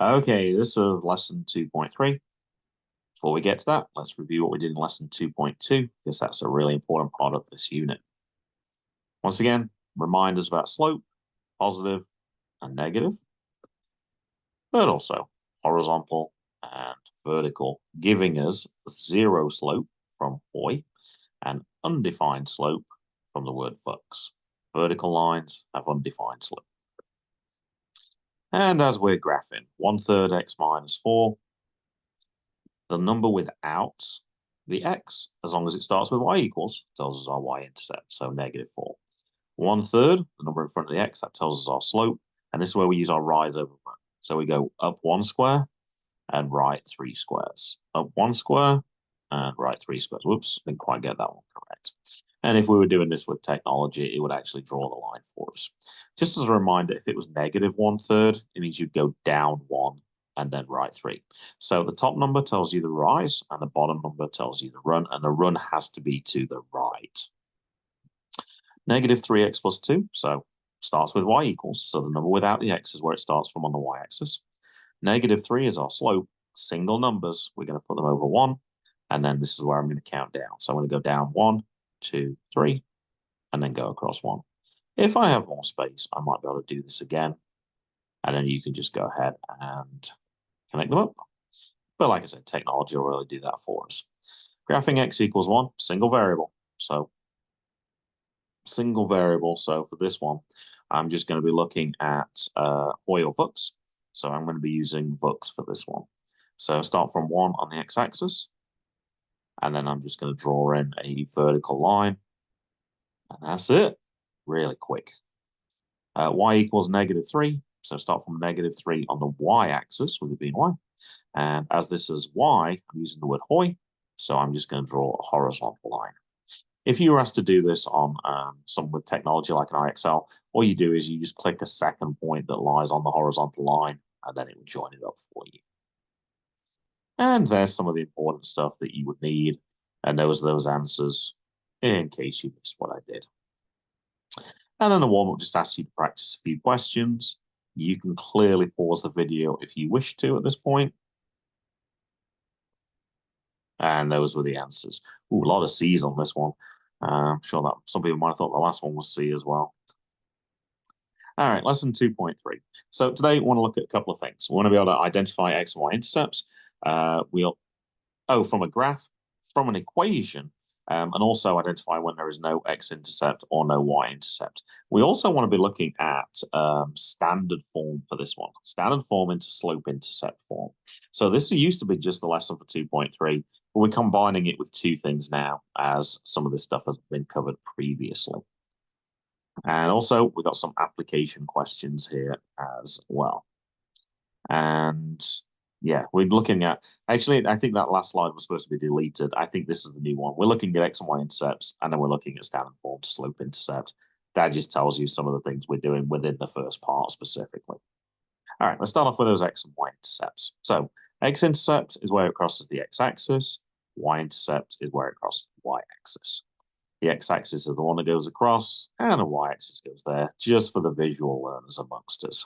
Okay, this is lesson 2.3. Before we get to that, let's review what we did in lesson 2.2, because that's a really important part of this unit. Once again, reminders about slope, positive and negative, but also horizontal and vertical, giving us zero slope from hoy and undefined slope from the word flux. Vertical lines have undefined slope. And as we're graphing, 1/3 x minus 4, the number without the x, as long as it starts with y equals, tells us our y-intercept, so -4. 1/3, the number in front of the x, that tells us our slope, and this is where we use our rise over run. So we go up 1 square and right 3 squares. Up 1 square and right 3 squares. Whoops, didn't quite get that one correct. And if we were doing this with technology, it would actually draw the line for us. Just as a reminder, if it was -1/3, it means you'd go down 1 and then right 3. So the top number tells you the rise and the bottom number tells you the run, and the run has to be to the right. -3x plus 2, so starts with y equals, so the number without the x is where it starts from on the y-axis. -3 is our slope, single numbers, we're going to put them over 1, and then this is where I'm going to count down. So I'm going to go down 1, 2, 3, and then go across 1. If I have more space, I might be able to do this again, and then you can just go ahead and connect them up. But like I said, technology will really do that for us. Graphing x equals 1, single variable. So single variable. So for this one, I'm just going to be looking at hoy or flux. So I'm going to be using flux for this one. So start from 1 on the x-axis, and then I'm just going to draw in a vertical line, and that's it. Really quick. Y equals -3. So start from -3 on the y-axis, with it being y. And as this is y, I'm using the word hoy, so I'm just going to draw a horizontal line. If you were asked to do this on some with technology like an IXL, all you do is you just click a second point that lies on the horizontal line, and then it would join it up for you. And there's some of the important stuff that you would need, and those answers in case you missed what I did. And then the warm-up just asks you to practice a few questions. You can clearly pause the video if you wish to at this point. And those were the answers. Ooh, a lot of C's on this one. I'm sure that some people might have thought the last one was C as well. All right, lesson 2.3. So today we want to look at a couple of things. We want to be able to identify x and y intercepts. From a graph, from an equation, and also identify when there is no x-intercept or no y-intercept. We also want to be looking at standard form for this one, standard form into slope intercept form. So this used to be just the lesson for 2.3, but we're combining it with two things now, as some of this stuff has been covered previously. And also, we've got some application questions here as well. And yeah, we're looking at, actually, I think that last slide was supposed to be deleted. I think this is the new one. We're looking at x and y intercepts, and then we're looking at standard form to slope intercept. That just tells you some of the things we're doing within the first part specifically. All right, let's start off with those x and y intercepts. So x-intercept is where it crosses the x-axis. Y-intercept is where it crosses the y-axis. The x-axis is the one that goes across, and the y-axis goes there, just for the visual learners amongst us.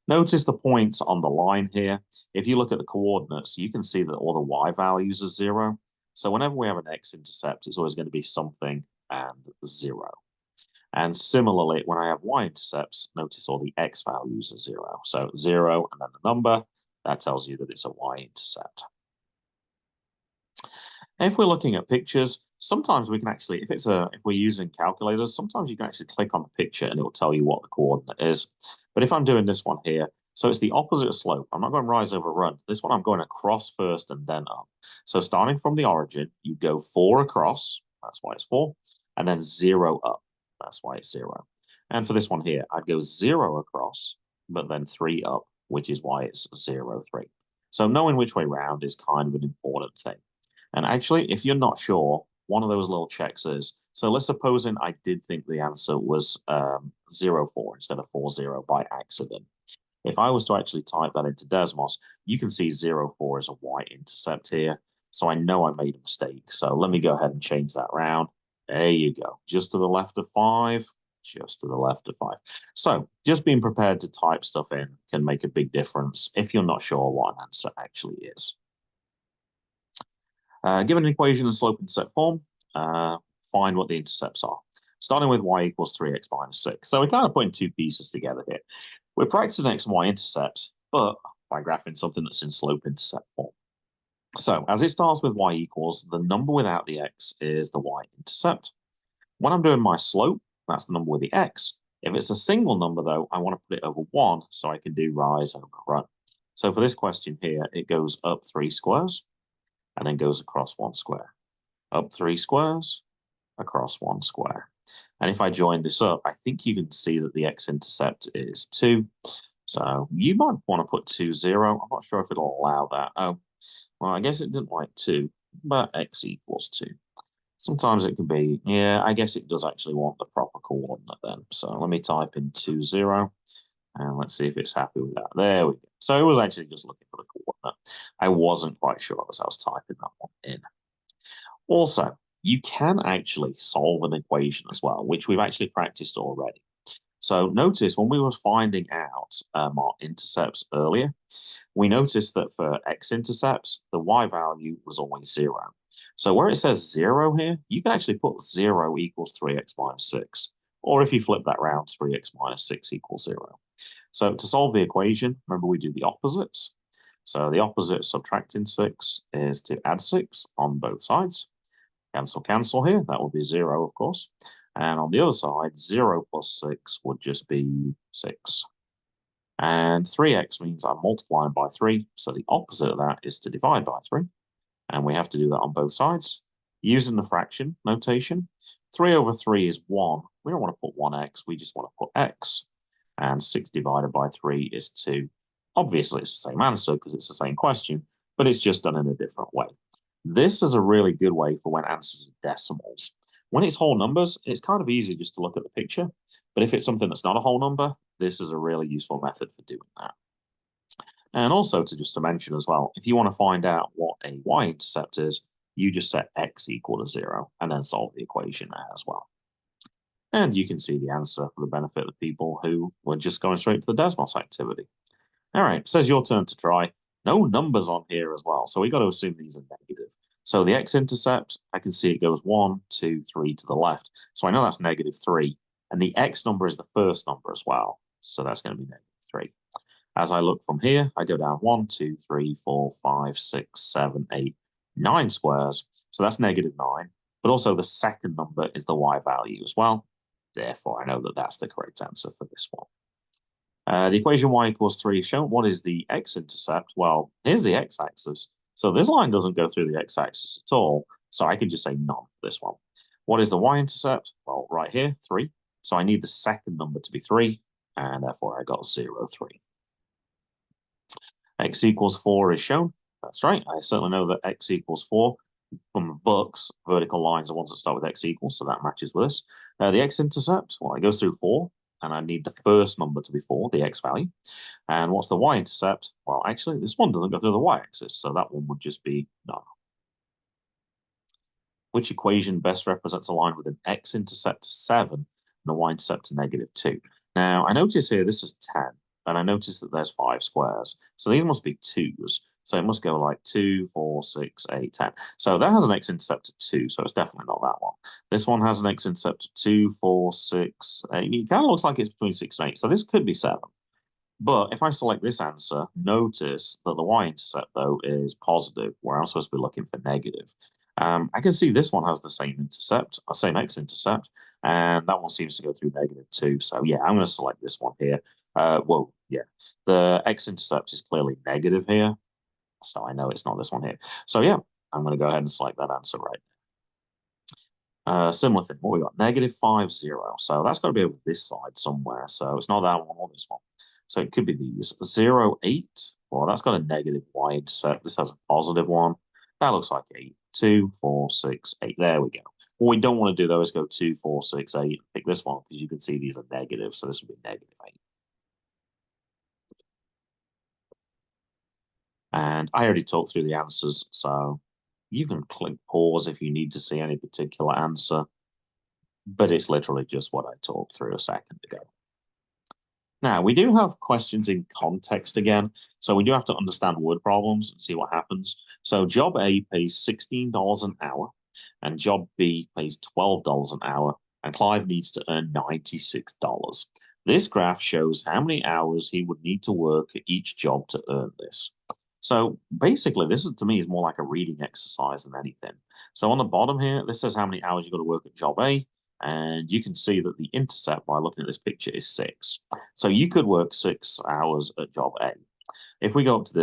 Notice the points on the line here. If you look at the coordinates, you can see that all the y values are 0. So whenever we have an x-intercept, it's always going to be something and 0. And similarly, when I have y-intercepts, notice all the x values are 0. So 0 and then the number, that tells you that it's a y-intercept. If we're looking at pictures, sometimes we can actually, if we're using calculators, sometimes you can actually click on the picture and it will tell you what the coordinate is. But if I'm doing this one here, so it's the opposite of slope. I'm not going rise over run. This one I'm going across first and then up. So starting from the origin, you go 4 across, that's why it's 4, and then 0 up, that's why it's 0. And for this one here, I'd go 0 across, but then 3 up, which is why it's 0, 3. So knowing which way round is kind of an important thing. And actually, if you're not sure, one of those little checks is, so let's supposing I did think the answer was 0, 4 instead of 4, 0 by accident. If I was to actually type that into Desmos, you can see 0, 4 is a y-intercept here. So I know I made a mistake. So let me go ahead and change that round. There you go. Just to the left of 5. just to the left of 5. So just being prepared to type stuff in can make a big difference if you're not sure what an answer actually is. Given an equation in slope intercept form, find what the intercepts are. Starting with y equals 3x minus 6. So we're kind of putting two pieces together here. We're practicing x and y intercepts, but by graphing something that's in slope intercept form. So as it starts with y equals, the number without the x is the y-intercept. When I'm doing my slope, that's the number with the x. If it's a single number, though, I want to put it over 1 so I can do rise over run. So for this question here, it goes up 3 squares and then goes across 1 square. Up 3 squares, across 1 square. And if I join this up, I think you can see that the x-intercept is 2. So you might want to put 2, 0. I'm not sure if it'll allow that. Oh, well, I guess it didn't like 2, but x equals 2. Sometimes it can be, yeah, I guess it does actually want the proper coordinate then. So let me type in 2, 0, and let's see if it's happy with that. There we go. So it was actually just looking for the coordinate. I wasn't quite sure as I was typing that one in. Also, you can actually solve an equation as well, which we've actually practiced already. So notice when we were finding out our intercepts earlier, we noticed that for x-intercepts, the y value was always 0. So where it says 0 here, you can actually put 0 equals 3x minus 6. Or if you flip that around, 3x minus 6 equals 0. So to solve the equation, remember we do the opposites. So the opposite of subtracting 6 is to add 6 on both sides. Cancel, cancel here. That would be 0, of course. And on the other side, 0 plus 6 would just be 6. And 3x means I'm multiplying by 3. So the opposite of that is to divide by 3. And we have to do that on both sides. Using the fraction notation, 3 over 3 is 1. We don't want to put 1x. We just want to put x. And 6 divided by 3 is 2. Obviously, it's the same answer because it's the same question, but it's just done in a different way. This is a really good way for when answers are decimals. When it's whole numbers, it's kind of easy just to look at the picture. But if it's something that's not a whole number, this is a really useful method for doing that. And also to mention as well, if you want to find out what a y-intercept is, you just set x equal to 0 and then solve the equation as well. And you can see the answer for the benefit of people who were just going straight to the Desmos activity. All right, it says your turn to try. No numbers on here as well, so we got to assume these are negative. So the x-intercept, I can see it goes 1, 2, 3 to the left. So I know that's -3. And the x number is the first number as well. So that's going to be -3. As I look from here, I go down 1, 2, 3, 4, 5, 6, 7, 8, 9 squares. So that's -9. But also the second number is the y value as well. Therefore, I know that that's the correct answer for this one. The equation y equals 3 is shown. What is the x-intercept? Well, here's the x-axis. So this line doesn't go through the x-axis at all. So I can just say none for this one. What is the y-intercept? Well, right here, 3. So I need the second number to be 3. And therefore, I got 0, 3. X equals 4 is shown. That's right. I certainly know that x equals 4. From the books, vertical lines are ones that start with x equals, so that matches with this. The x-intercept, well, it goes through 4. And I need the first number to be 4, the x value. And what's the y-intercept? Well, actually, this one doesn't go through the y-axis, so that one would just be none. Which equation best represents a line with an x-intercept to 7 and a y-intercept to -2? Now, I notice here this is 10, and I notice that there's 5 squares. So these must be 2s. So it must go like 2, 4, 6, 8, 10. So that has an x-intercept of 2, so it's definitely not that one. This one has an x-intercept of 2, 4, 6, 8. It kind of looks like it's between 6 and 8, so this could be 7. But if I select this answer, notice that the y-intercept, though, is positive, where I'm supposed to be looking for negative. I can see this one has the same intercept, same x-intercept, and that one seems to go through -2. So yeah, I'm going to select this one here. Well, yeah, the x-intercept is clearly negative here. So I know it's not this one here. So yeah, I'm going to go ahead and select that answer right now. Similar thing, what we got? -5, 0. So that's got to be over this side somewhere. So it's not that one or this one. So it could be these. 0, 8. Well, that's got a negative y-intercept. This has a positive one. That looks like 8. 2, 4, 6, 8. There we go. What we don't want to do, though, is go 2, 4, 6, 8. Pick this one because you can see these are negative. So this would be -8. And I already talked through the answers, so you can click pause if you need to see any particular answer. but it's literally just what I talked through a second ago. Now, we do have questions in context again, so we do have to understand word problems and see what happens. So job A pays $16 an hour, and job B pays $12 an hour, and Clive needs to earn $96. This graph shows how many hours he would need to work at each job to earn this. So basically, this is to me is more like a reading exercise than anything. So on the bottom here, this says how many hours you've got to work at job A, and you can see that the intercept by looking at this picture is 6. So you could work 6 hours at job A. If we go up to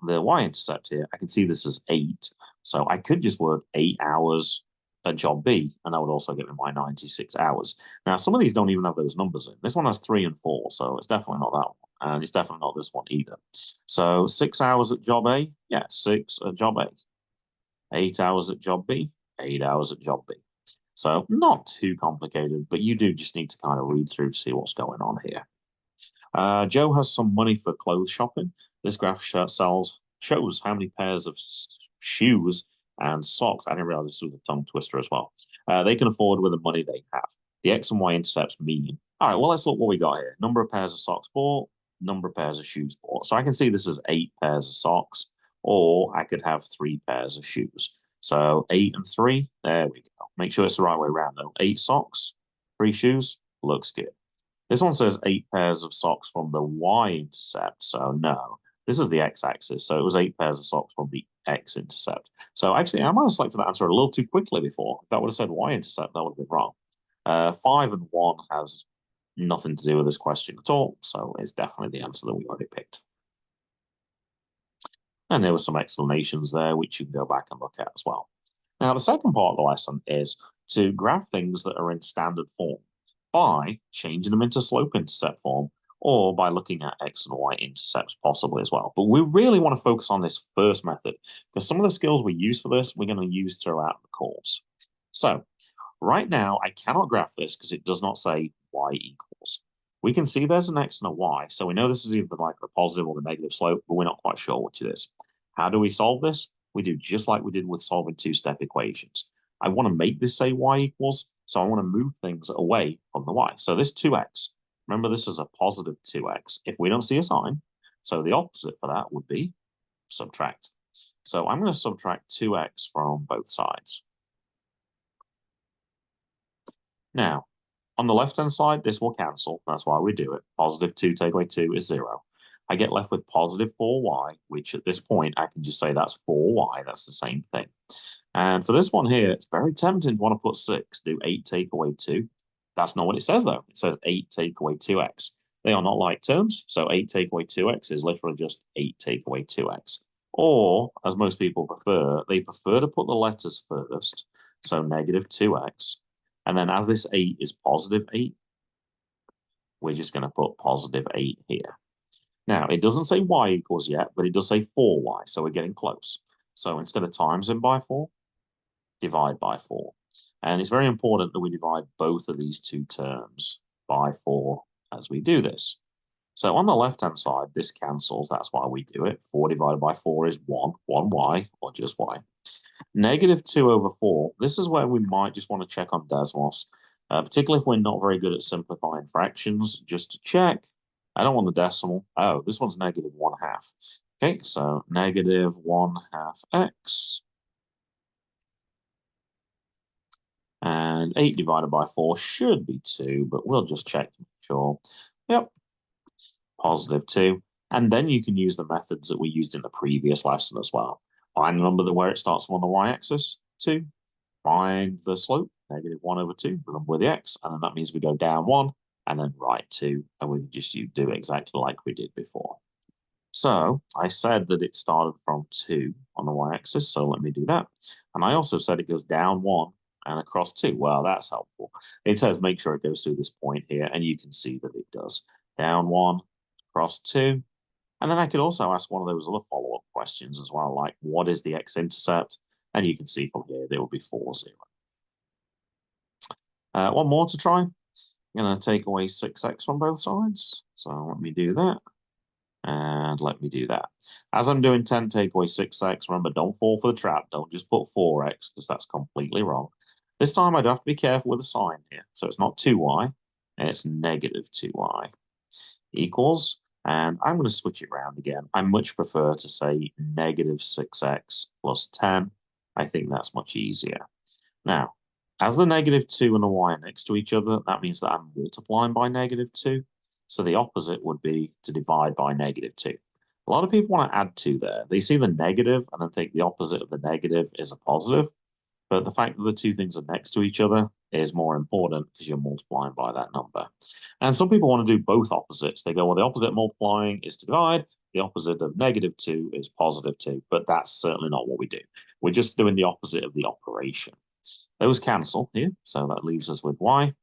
the y-intercept here, I can see this is 8. So I could just work 8 hours at job B, and that would also give me my 96 hours. Now, some of these don't even have those numbers in. This one has 3 and 4, so it's definitely not that one. And it's definitely not this one either. So 6 hours at job A, yeah, 6 at job A. 8 hours at job B, 8 hours at job B. So not too complicated, but you do just need to kind of read through to see what's going on here. Joe has some money for clothes shopping. This graph shows how many pairs of shoes and socks. I didn't realize this was a tongue twister as well. They can afford with the money they have. The X and Y intercepts mean. All right, well, let's look what we got here. Number of pairs of socks bought, number of pairs of shoes bought. So I can see this is 8 pairs of socks, or I could have 3 pairs of shoes. So 8 and 3, there we go. Make sure it's the right way around though. 8 socks, 3 shoes, looks good. This one says 8 pairs of socks from the y-intercept, so no. This is the x-axis, so it was 8 pairs of socks from the x-intercept. So actually, I might have selected that answer a little too quickly before. If that would have said y-intercept, that would have been wrong. 5 and 1 has nothing to do with this question at all, so it's definitely the answer that we already picked. And there were some explanations there, which you can go back and look at as well. Now, the second part of the lesson is to graph things that are in standard form by changing them into slope intercept form or by looking at X and Y intercepts possibly as well. But we really want to focus on this first method because some of the skills we use for this, we're going to use throughout the course. So right now, I cannot graph this because it does not say Y equals. We can see there's an X and a Y, so we know this is either like the positive or the negative slope, but we're not quite sure which it is. How do we solve this? We do just like we did with solving two-step equations. I want to make this say Y equals, so I want to move things away from the Y. So this 2x, remember this is a positive 2x. If we don't see a sign, so the opposite for that would be subtract. So I'm going to subtract 2x from both sides. Now, on the left-hand side, this will cancel. That's why we do it. Positive 2 take away 2 is 0. I get left with positive 4y, which at this point, I can just say that's 4y. That's the same thing. And for this one here, it's very tempting to want to put 6, do 8 take away 2. That's not what it says, though. It says 8 take away 2x. They are not like terms, so 8 take away 2x is literally just 8 take away 2x. Or, as most people prefer, they prefer to put the letters first, so negative 2x. And then as this 8 is positive 8, we're just going to put positive 8 here. Now, it doesn't say y equals yet, but it does say 4y, so we're getting close. So instead of times them by 4, divide by 4. And it's very important that we divide both of these two terms by 4 as we do this. So on the left-hand side, this cancels. That's why we do it. 4 divided by 4 is 1, 1y, or just y. Negative 2 over 4. This is where we might just want to check on Desmos, particularly if we're not very good at simplifying fractions, just to check. I don't want the decimal. Oh, this one's negative 1/2. Okay, so negative 1/2 x. And 8 divided by 4 should be 2, but we'll just check to make sure. Yep, positive 2. And then you can use the methods that we used in the previous lesson as well. Find the number where it starts on the y-axis, 2. Find the slope, negative 1 over 2, the number with the x, and then that means we go down 1, and then right 2, and we just do exactly like we did before. So I said that it started from 2 on the y-axis, so let me do that. And I also said it goes down 1 and across 2. Well, that's helpful. It says make sure it goes through this point here, and you can see that it does. Down 1, across 2. And then I could also ask one of those other follow-up questions as well, like what is the x-intercept? And you can see from here, there will be 4, 0. One more to try. I'm going to take away 6x from both sides. So let me do that. And let me do that. As I'm doing 10 take away 6x, remember, don't fall for the trap. Don't just put 4x because that's completely wrong. This time I'd have to be careful with the sign here. So it's not 2y, and it's negative 2y equals, and I'm going to switch it around again. I much prefer to say negative 6x plus 10. I think that's much easier. Now, as the negative 2 and the y are next to each other, that means that I'm multiplying by negative 2. So the opposite would be to divide by negative 2. A lot of people want to add 2 there. They see the negative and then think the opposite of the negative is a positive. But the fact that the two things are next to each other is more important because you're multiplying by that number. And some people want to do both opposites. They go, well, the opposite of multiplying is to divide. The opposite of negative 2 is positive 2. But that's certainly not what we do. We're just doing the opposite of the operation. Those cancel here. So that leaves us with y.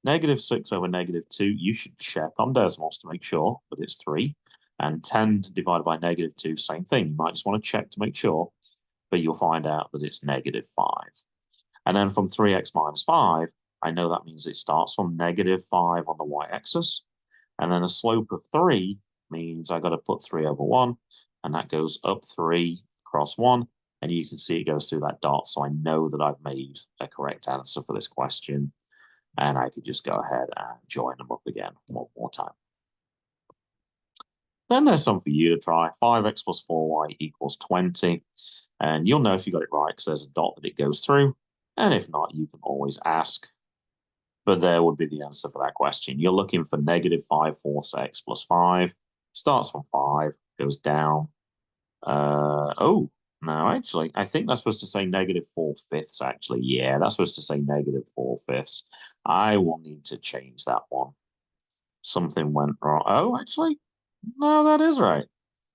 Negative 6 over negative 2. You should check on decimals to make sure that it's 3. And 10 divided by negative 2, same thing. You might just want to check to make sure, but you'll find out that it's negative 5. And then from 3x minus 5, I know that means it starts from negative 5 on the y-axis. And then a slope of 3 means I got to put 3 over 1, and that goes up 3 across 1. And you can see it goes through that dot, so I know that I've made a correct answer for this question. And I could just go ahead and join them up again one more time. Then there's some for you to try. 5x plus 4y equals 20. And you'll know if you got it right because there's a dot that it goes through. And if not, you can always ask. But there would be the answer for that question. You're looking for negative 5/4 x plus 5. Starts from 5, goes down. Oh, no, actually, I think that's supposed to say negative 4/5, actually. Yeah, that's supposed to say negative 4/5. I will need to change that one. Something went wrong. Oh, actually, no, that is right.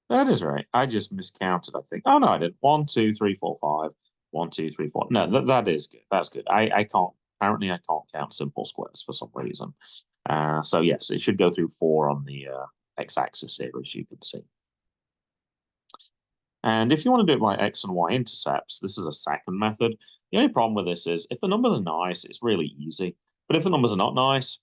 That is right. I just miscounted, I think. Oh, no, I did. 1, 2, 3, 4, 5. 1, 2, 3, 4. No, that is good. That's good. I can't, apparently, I can't count simple squares for some reason. So, yes, it should go through 4 on the x-axis here, as you can see. And if you want to do it by x and y intercepts, this is a second method. The only problem with this is if the numbers are nice, it's really easy. But if the numbers are not nice,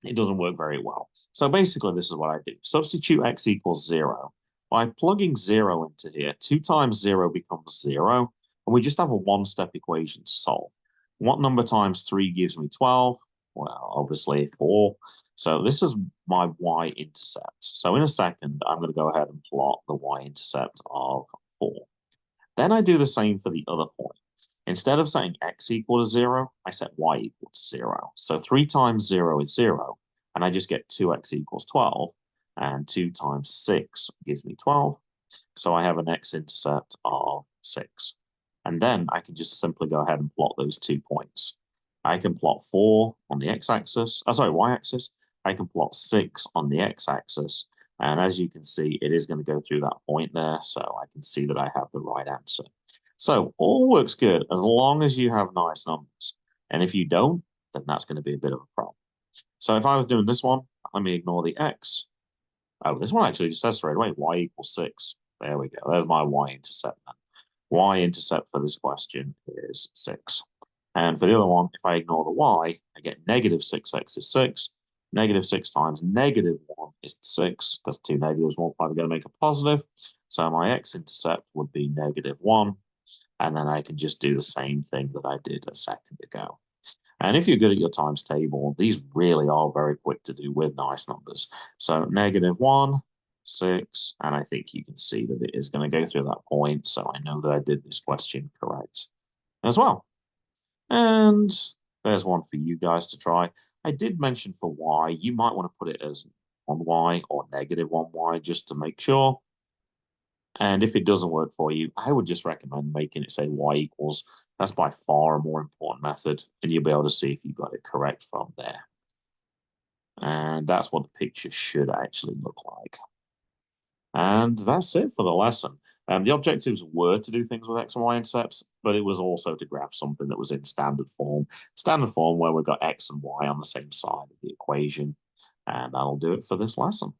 it doesn't work very well. So basically, this is what I do. Substitute x equals 0. By plugging 0 into here, 2 times 0 becomes 0. And we just have a one-step equation to solve. What number times 3 gives me 12? Well, obviously 4. So this is my y-intercept. So in a second, I'm going to go ahead and plot the y-intercept of 4. Then I do the same for the other point. Instead of saying x equal to 0, I set y equal to 0. So 3 times 0 is 0, and I just get 2x equals 12, and 2 times 6 gives me 12. So I have an x-intercept of 6. And then I can just simply go ahead and plot those 2 points. I can plot 4 on the x-axis, y-axis. I can plot 6 on the x-axis. And as you can see, it is going to go through that point there, so I can see that I have the right answer. So all works good as long as you have nice numbers. And if you don't, then that's going to be a bit of a problem. So if I was doing this one, let me ignore the x. Oh, this one actually just says straight away y equals 6. There we go. There's my y-intercept then. Y-intercept for this question is 6. And for the other one, if I ignore the y, I get negative 6x is 6. Negative 6 times negative 1 is 6, because 2 negatives multiplied are going to make a positive. So my x-intercept would be negative 1. And then I can just do the same thing that I did a second ago. And if you're good at your times table, these really are very quick to do with nice numbers. So negative 1, 6, and I think you can see that it is going to go through that point. So I know that I did this question correct as well. And there's one for you guys to try. I did mention for y, you might want to put it as 1y or negative 1y just to make sure. And if it doesn't work for you, I would just recommend making it say y equals. That's by far a more important method, and you'll be able to see if you got it correct from there. And that's what the picture should actually look like. And that's it for the lesson. The objectives were to do things with x and y intercepts, but it was also to graph something that was in standard form where we've got x and y on the same side of the equation. And that'll do it for this lesson.